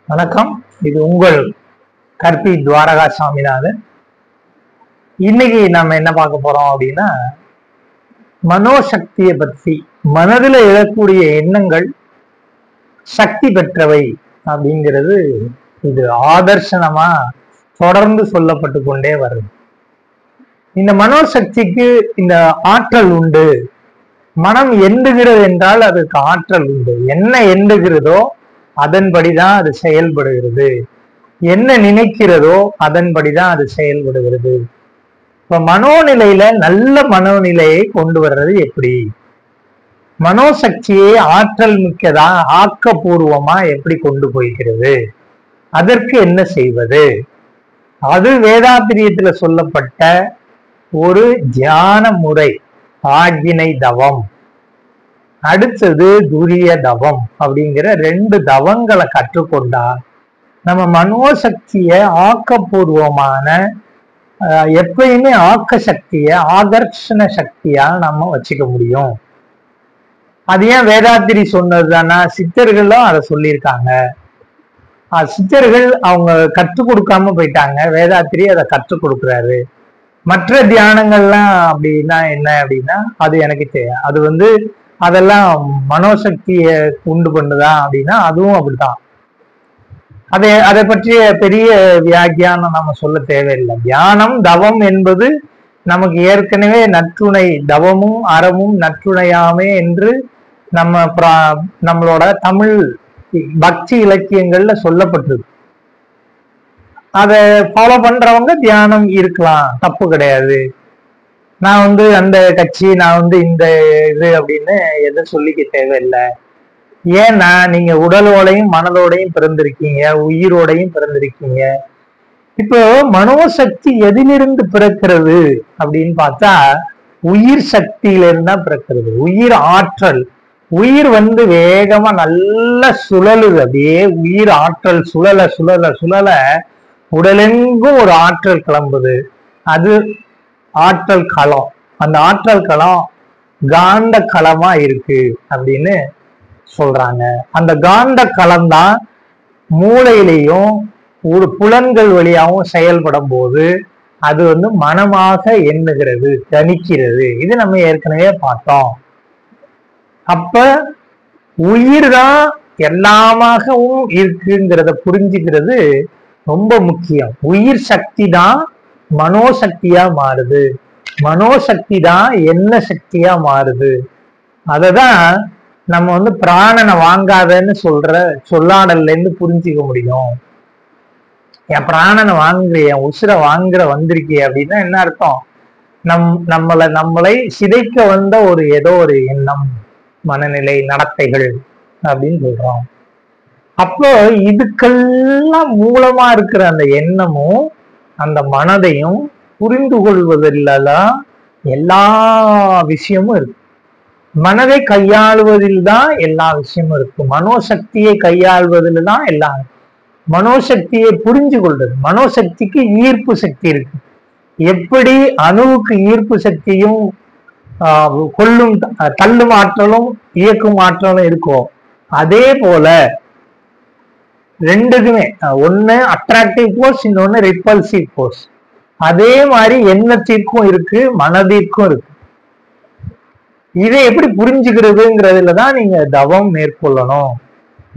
வணக்கம். இது உங்கள் கற்பி துவாரகா சாமிநாதன். இன்னைக்கு நம்ம என்ன பார்க்க போறோம் அப்படின்னா, மனோசக்தியை பற்றி. மனதில் எழக்கூடிய எண்ணங்கள் சக்தி பெற்றவை அப்படிங்கிறது இது ஆதர்சனமா தொடர்ந்து சொல்லப்பட்டு கொண்டே வருது. இந்த மனோசக்திக்கு இந்த ஆற்றல் உண்டு. மனம் எண்ணுகிறது என்றால் அதற்கு ஆற்றல் உண்டு. என்ன எண்ணுகிறதோ அதன்படிதான் அது செயல்படுகிறது. என்ன நினைக்கிறதோ அதன்படிதான் அது செயல்படுகிறது. இப்ப மனோநிலையில நல்ல மனோநிலையை கொண்டு வர்றது எப்படி? மனோசக்தியை ஆற்றல் மிக்கதா ஆக்கப்பூர்வமா எப்படி கொண்டு போய்கிறது? அதற்கு என்ன செய்வது? அது வேதாத்திரியத்துல சொல்லப்பட்ட ஒரு தியான முறை. ஆகினை தவம், அடுத்தது துரிய தவம் அப்படிங்கிற 2 தவங்களை கற்றுக்கொண்டா நம்ம மனோசக்திய ஆக்கப்பூர்வமான எப்பயுமே ஆக்க சக்திய ஆகர்ஷண சக்தியா நம்ம வச்சுக்க முடியும். அது ஏன் வேதாத்திரி சொன்னதுதானா? சித்தர்களும் அதை சொல்லியிருக்காங்க. சித்தர்கள் அவங்க கற்றுக் கொடுக்காம போயிட்டாங்க, வேதாத்திரி அதை கற்றுக் கொடுக்குறாரு. மற்ற தியானங்கள்லாம் அப்படின்னா என்ன அப்படின்னா, அது எனக்கு அது அதெல்லாம் மனோசக்தியை உண்டு பண்ணுதா அப்படின்னா அதுவும் அப்படித்தான். அதை பற்றிய பெரிய வியாக்கியானம் நம்ம சொல்ல தேவையில்லை. தியானம் தவம் என்பது நமக்கு ஏற்கனவே நற்றுணை. தவமும் அறமும் நற்றுணையாமே என்று நம்மளோட தமிழ் பக்தி இலக்கியங்கள்ல சொல்லப்பட்டிருக்கு. அதை ஃபாலோ பண்றவங்க தியானம் இருக்கலாம், தப்பு கிடையாது. நான் அந்த கட்சி, நான் இந்த இது அப்படின்னு எதை சொல்லிக்க தேவையில்லை. ஏன்னா நீங்க உடலோடையும் மனதோடையும் பிறந்திருக்கீங்க, உயிரோடையும் பிறந்திருக்கீங்க. இப்போ மனோசக்தி எதிலிருந்து பிறக்கிறது அப்படின்னு பார்த்தா உயிர் சக்தியிலிருந்து தான் பிறக்கிறது. உயிர் ஆற்றல். உயிர் வேகமா நல்லா சுழலுது. அப்படியே உயிர் ஆற்றல் சுழல சுழல சுழல உடலெங்கும் ஒரு ஆற்றல் கிளம்புது. அது ஆற்றல் களம். அந்த ஆற்றல் களம் காந்த களமா இருக்கு அப்படின்னு சொல்றாங்க. அந்த காந்த களம் தான் மூளையிலையும் ஒரு புலன்கள் வழியாகவும் செயல்படும் போது அது மனமாக எண்ணுகிறது, தணிக்கிறது. இது நம்ம ஏற்கனவே பார்த்தோம். அப்ப உயிர் தான் எல்லாமாகவும் இருக்குங்கிறத புரிஞ்சுக்கிறது ரொம்ப முக்கியம். உயிர் சக்தி தான் மனோசக்தியா மாறுது. மனோசக்தி தான் என்ன சக்தியா மாறுது. அததான் நம்ம பிராணனை வாங்காதன்னு சொல்லாடல்ல இருந்து புரிஞ்சுக்க முடியும். என் பிராணனை வாங்குறிய, என் உசுரை வாங்குற வந்திருக்கே அப்படின்னா என்ன அர்த்தம்? நம்மளை சிதைக்க வந்த ஏதோ ஒரு எண்ணம், மனநிலை, நடத்தைகள் அப்படின்னு சொல்றோம். அப்போ இதுக்கெல்லாம் மூலமா இருக்கிற அந்த எண்ணமும் அந்த மனதையும் புரிந்து கொள்வதில்தான் எல்லா விஷயமும் இருக்கு. மனதை கையாளுவதில் தான் எல்லா விஷயமும் இருக்கு. மனோசக்தியை கையாள்வதில் தான் எல்லாம். மனோசக்தியை புரிஞ்சு கொள்றது. மனோசக்திக்கு ஈர்ப்பு சக்தி இருக்கு. எப்படி அணுவுக்கு ஈர்ப்பு சக்தியும் கொள்ளும் தள்ளும் ஆற்றலும் இயக்கும் ஆற்றலும் இருக்கோ, அதே போல ரெண்டுக்குமே ஒண்ணு அட்ராக்டிவ் போர்ஸ், இன்னொன்னு ரிப்பல்சிவ் போர்ஸ். அதே மாதிரி எண்ணத்திற்கும் இருக்கு, மனதிற்கும் இருக்கு. இதை எப்படி புரிஞ்சுக்கிறதுங்கிறதுலதான் நீங்க தவம் மேற்கொள்ளணும்.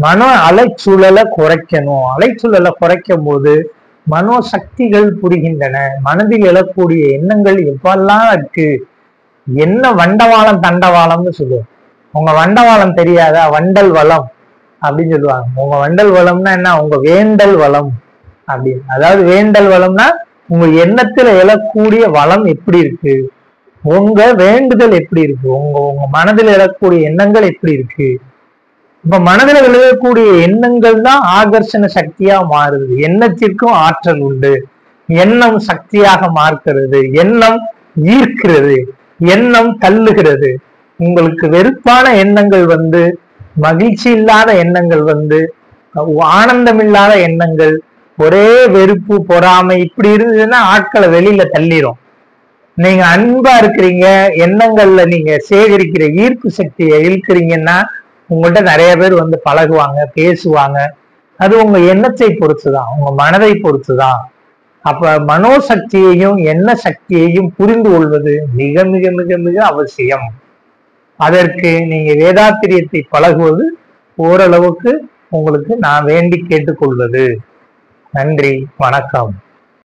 மன அலைச்சூழலை குறைக்கணும். அலைச்சூழலை குறைக்கும் போது மனோசக்திகள் புரிகின்றன. மனதில் எழக்கூடிய எண்ணங்கள் எவ்வளவு இருக்கு. என்ன வண்டவாளம் தண்டவாளம்னு சொல்லுவோம். உங்க வண்டவாளம் தெரியாதா? வண்டல் வளம் அப்படின்னு சொல்லுவாங்க. உங்க வண்டல் வளம்னா என்ன? உங்க வேண்டல் வளம் அப்படின்னு. அதாவது வேண்டல் வளம்னா உங்க எண்ணத்துல எழக்கூடிய வளம் எப்படி இருக்கு, உங்க வேண்டுதல் எப்படி இருக்கு, உங்க மனதில் எழக்கூடிய எண்ணங்கள் எப்படி இருக்கு. இப்ப மனதில் விளையக்கூடிய எண்ணங்கள் தான் ஆகர்ஷண சக்தியா மாறுது. எண்ணத்திற்கும் ஆற்றல் உண்டு. எண்ணம் சக்தியாக மாறுகிறது. எண்ணம் ஈர்க்கிறது, எண்ணம் தள்ளுகிறது. உங்களுக்கு வெறுப்பான எண்ணங்கள் மகிழ்ச்சி இல்லாத எண்ணங்கள் ஆனந்தம் இல்லாத எண்ணங்கள், ஒரே வெறுப்பு பொறாமை இப்படி இருந்ததுன்னா ஆட்களை வெளியில தள்ளிரும். நீங்க அன்பா இருக்கிறீங்க, எண்ணங்கள்ல நீங்க சேகரிக்கிற ஈர்ப்பு சக்தியை இழுக்கிறீங்கன்னா உங்கள்கிட்ட நிறைய பேர் பழகுவாங்க, பேசுவாங்க. அது உங்க எண்ணத்தை பொறுத்துதான், உங்க மனதை பொறுத்துதான். அப்ப மனோசக்தியையும் எண்ண சக்தியையும் புரிந்து கொள்வது மிக மிக மிக மிக அவசியம். அதற்கு நீங்க வேதாத்திரியத்தை பழகுவது ஓரளவுக்கு உங்களுக்கு நான் வேண்டி கேட்டுக்கொள்வது. நன்றி, வணக்கம்.